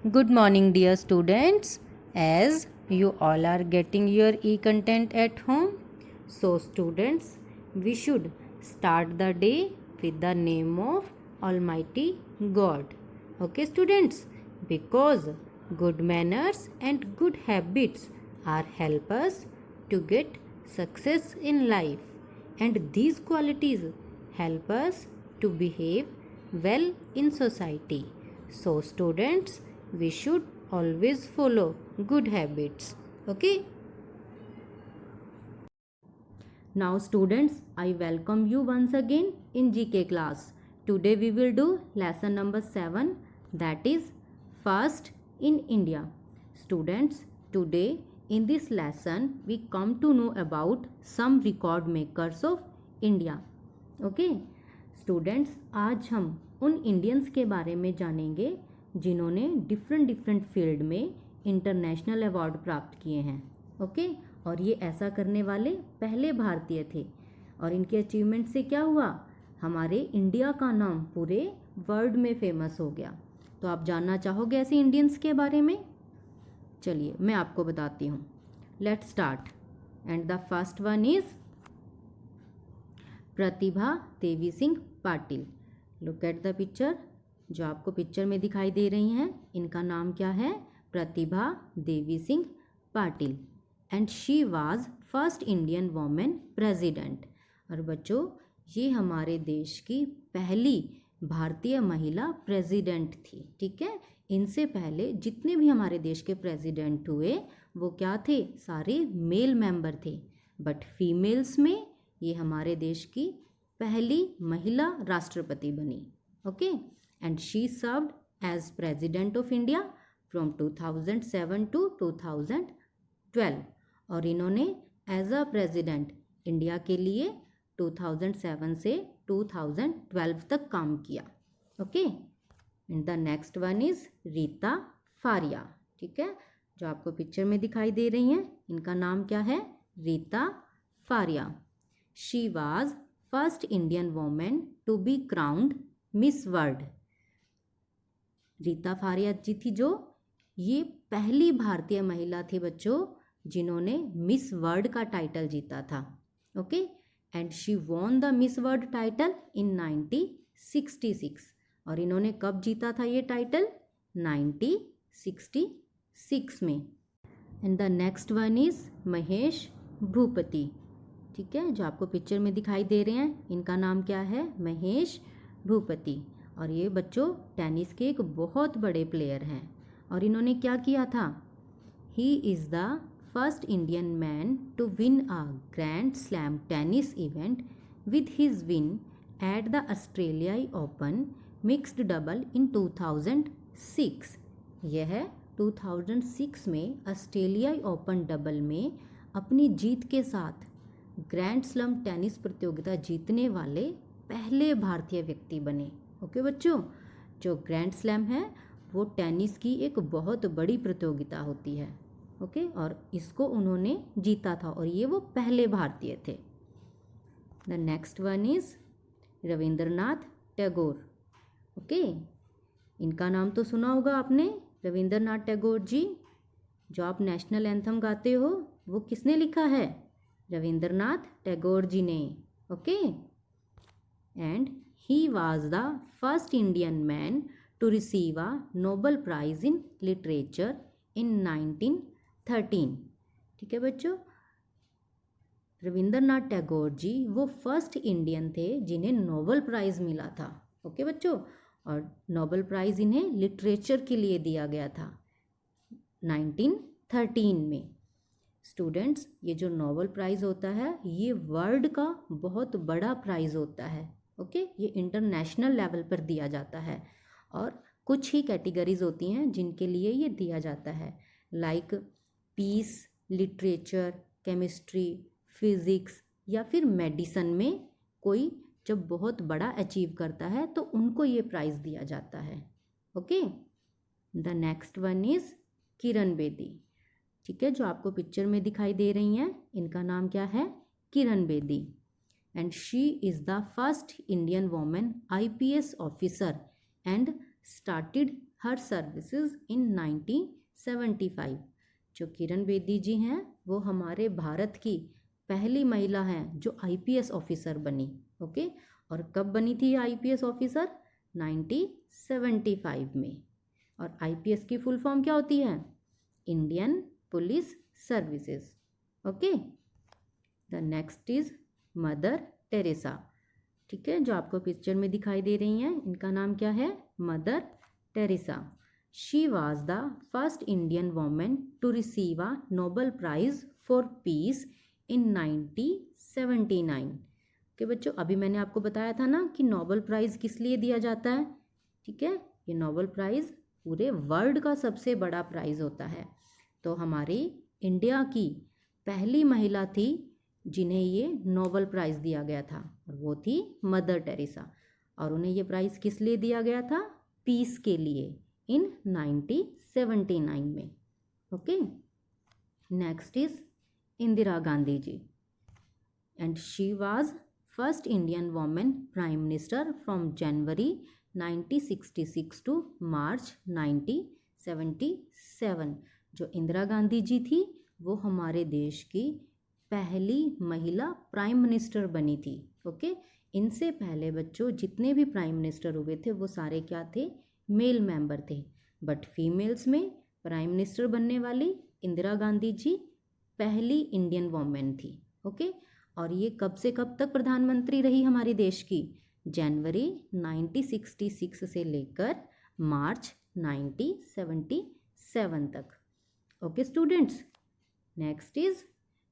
Good morning, dear students. As you all are getting your e-content at home, so students, we should start the day with the name of Almighty God. Okay, students, because good manners and good habits are help us to get success in life, and these qualities help us to behave well in society. So, students, we should always follow good habits. Okay. Now, students, I welcome you once again in GK class. Today we will do lesson number 7, that is First in India. Students, today in this lesson we come to know about some record makers of India. Okay. Students, आज हम उन Indians के बारे में जानेंगे जिन्होंने different field में international award प्राप्त किए हैं. ओके. और ये ऐसा करने वाले पहले भारतीय थे और इनके अचीवमेंट से क्या हुआ, हमारे इंडिया का नाम पूरे वर्ल्ड में फेमस हो गया. तो आप जानना चाहोगे ऐसे इंडियंस के बारे में? चलिए मैं आपको बताती हूँ. Let's start. And the first one is Pratibha Devi Singh Patil. Look at the picture. जो आपको पिक्चर में दिखाई दे रही हैं, इनका नाम क्या है? Pratibha Devi Singh Patil. And she was first Indian women president. और बच्चों, ये हमारे देश की पहली भारतीय महिला प्रेसिडेंट थी. ठीक है. इनसे पहले जितने भी हमारे देश के प्रेसिडेंट हुए वो क्या थे? सारे मेल मेंबर थे. बट फीमेल्स में ये हमारे देश की पहली महिला राष्ट्रपति बनी. Okay. And she served as president of India from 2007 to 2012. और इन्होंने एज अ प्रेसिडेंट इंडिया के लिए 2007 से 2012 तक काम किया. Okay. And the next one is Reita Faria. ठीक है. जो आपको पिक्चर में दिखाई दे रही हैं, इनका नाम क्या है? Rita Faria. She was first Indian women to be crowned Miss World. Rita Faria ji थी जो ये पहली भारतीय महिला थी बच्चों जिन्होंने मिस वर्ल्ड का टाइटल जीता था. Okay. And she won the miss world title in 1966. और इन्होंने कब जीता था ये टाइटल? 1966 में. And the next one is Mahesh Bhupathi. ठीक है. जो आपको पिक्चर में दिखाई दे रहे हैं, इनका नाम क्या है? महेश भूपति. और ये बच्चों टेनिस के एक बहुत बड़े प्लेयर हैं. और इन्होंने क्या किया था? He is the first Indian man to win a grand slam tennis event with his win at the ऑस्ट्रेलियाई ओपन मिक्स्ड डबल इन 2006. यह 2006 में ऑस्ट्रेलियाई ओपन डबल में अपनी जीत के साथ ग्रैंड स्लैम टेनिस प्रतियोगिता जीतने वाले पहले भारतीय व्यक्ति बने. ओके बच्चों, जो ग्रैंड स्लैम है वो टेनिस की एक बहुत बड़ी प्रतियोगिता होती है. ओके. और इसको उन्होंने जीता था और ये वो पहले भारतीय थे. The next one is Rabindranath Tagore. Okay. इनका नाम तो सुना होगा आपने, रविंद्रनाथ टैगोर जी. जो आप नेशनल एंथम गाते हो वो किसने लिखा है? रविंद्रनाथ टैगोर जी ने. Okay. And he was the first Indian man to receive a Nobel prize in literature in 1913. ठीक है बच्चों. रविंद्रनाथ टैगोर जी वो फर्स्ट इंडियन थे जिन्हें नोबेल प्राइज़ मिला था. ओके बच्चों. और नोबेल प्राइज़ इन्हें लिटरेचर के लिए दिया गया था 1913 में. स्टूडेंट्स, ये जो नोबेल प्राइज़ होता है ये वर्ल्ड का बहुत बड़ा प्राइज़ होता है. ओके. ये इंटरनेशनल लेवल पर दिया जाता है और कुछ ही कैटेगरीज होती हैं जिनके लिए ये दिया जाता है, like peace, literature, chemistry, physics या फिर मेडिसन में कोई जब बहुत बड़ा अचीव करता है तो उनको ये प्राइज़ दिया जाता है. Okay. The next one is Kiran Bedi. ठीक है. जो आपको पिक्चर में दिखाई दे रही हैं, इनका नाम क्या है? Kiran Bedi. And she is the first Indian women IPS officer and started her services in 1975। जो किरण बेदी जी हैं वो हमारे भारत की पहली महिला हैं जो आईपीएस ऑफिसर बनी। ओके, और कब बनी थी आईपीएस ऑफिसर? 1975 में। और आईपीएस की फुल फॉर्म क्या होती है? Indian police services. Okay, the next is mother Teresa. ठीक है, जो आपको पिक्चर में दिखाई दे रही हैं इनका नाम क्या है? Mother Teresa. She was the first Indian women to receive a Nobel prize for peace in 1979। Okay बच्चों, अभी मैंने आपको बताया था ना कि नोबेल प्राइज़ किस लिए दिया जाता है। ठीक है, ये नोबेल प्राइज़ पूरे वर्ल्ड का सबसे बड़ा प्राइज़ होता है। तो हमारी इंडिया की पहली महिला थी जिन्हें ये नोबेल प्राइज़ दिया गया था, और वो थी मदर टेरेसा। और उन्हें ये प्राइज़ किस लिए दिया गया था? पीस के लिए, इन 1979 में। Okay, next is Indira Gandhi ji, and she was first Indian women prime minister from January 1966 to March 1977। जो इंदिरा गांधी जी थी वो हमारे देश की पहली महिला प्राइम मिनिस्टर बनी थी। ओके, इनसे पहले बच्चों जितने भी प्राइम मिनिस्टर हुए थे वो सारे क्या थे? मेल मेंबर थे। बट फीमेल्स में प्राइम मिनिस्टर बनने वाली इंदिरा गांधी जी पहली इंडियन वोमेन थी। ओके, और ये कब से कब तक प्रधानमंत्री रही हमारे देश की? जनवरी 1966 से लेकर मार्च 1977 तक। Okay students, next is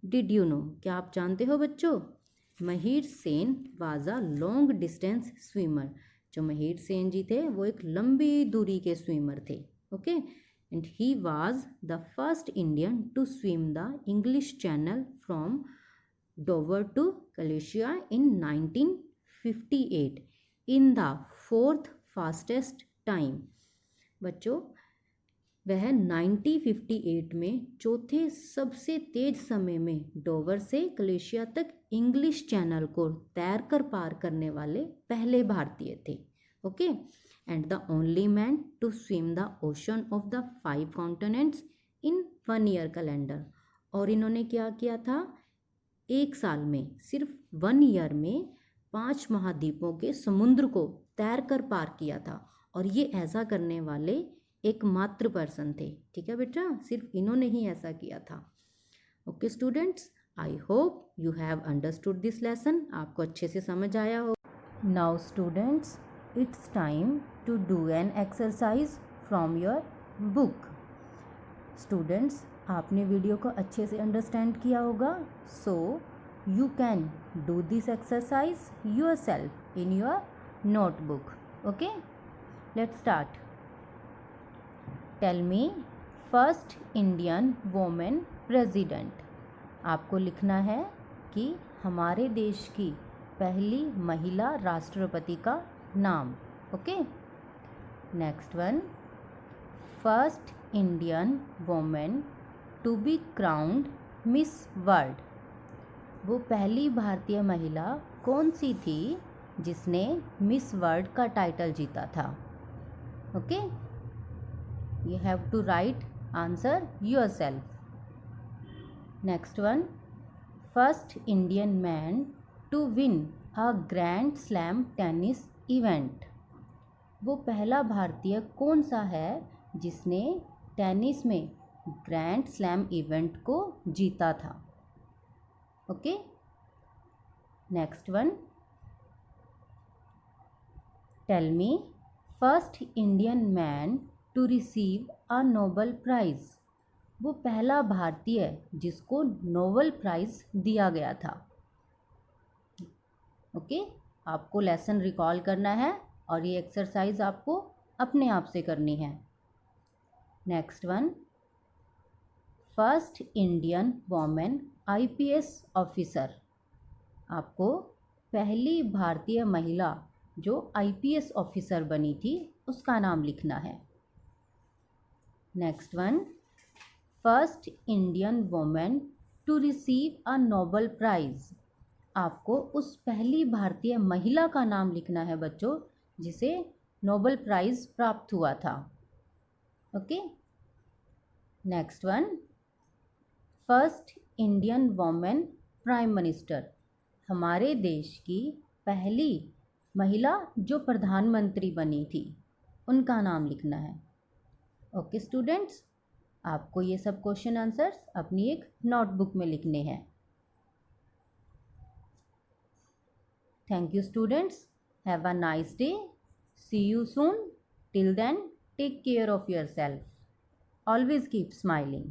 did you know. क्या आप जानते हो बच्चों? Mihir Sen was a long distance swimmer. जो महीर सेन जी थे वो एक लंबी दूरी के स्विमर थे। Okay, and he was the first Indian to swim the English Channel from Dover to Calais in 1958 in the 4th fastest time. बच्चों वह 1958 में चौथे सबसे तेज समय में डोवर से कलेशिया तक इंग्लिश चैनल को तैरकर पार करने वाले पहले भारतीय थे। Okay, and the only man to swim the ocean of the 5 continents in 1 year calendar. और इन्होंने क्या किया था? एक साल में, सिर्फ 1 ईयर में 5 महाद्वीपों के समुद्र को तैरकर पार किया था। और ये ऐसा करने वाले एकमात्र पर्सन थे। ठीक है बेटा, सिर्फ इन्होंने ही ऐसा किया था। Okay students, I hope you have understood this lesson. आपको अच्छे से समझ आया हो। Now students, it's time to do an exercise from your book. Students, आपने वीडियो को अच्छे से अंडरस्टैंड किया होगा, so you can do this exercise yourself in your notebook. Okay, let's start. Tell me first Indian women president. आपको लिखना है कि हमारे देश की पहली महिला राष्ट्रपति का नाम। Okay, next one, first Indian women to be crowned Miss World. वो पहली भारतीय महिला कौन सी थी जिसने मिस वर्ल्ड का टाइटल जीता था? Okay, you have to write answer yourself. Next one, first Indian man to win a Grand Slam tennis event. वो पहला भारतीय कौन सा है जिसने टेनिस में ग्रैंड स्लैम इवेंट को जीता था? Okay, next one, tell me first Indian man to receive a Nobel prize. वो पहला भारतीय जिसको नोबेल प्राइज़ दिया गया था। ओके, आपको लेसन रिकॉल करना है और ये एक्सरसाइज आपको अपने आप से करनी है। Next one, first Indian women IPS officer. आपको पहली भारतीय महिला जो आईपीएस ऑफिसर बनी थी उसका नाम लिखना है। Next one, first Indian women to receive a Nobel prize. आपको उस पहली भारतीय महिला का नाम लिखना है बच्चों जिसे नोबेल प्राइज़ प्राप्त हुआ था। Okay, next one, first Indian women prime minister, हमारे देश की पहली महिला जो प्रधानमंत्री बनी थी, उनका नाम लिखना है। ओके स्टूडेंट्स, आपको ये सब क्वेश्चन आंसर्स अपनी एक नोटबुक में लिखने हैं। Thank you students, have a nice day, see you soon, till then take care of yourself, always keep smiling.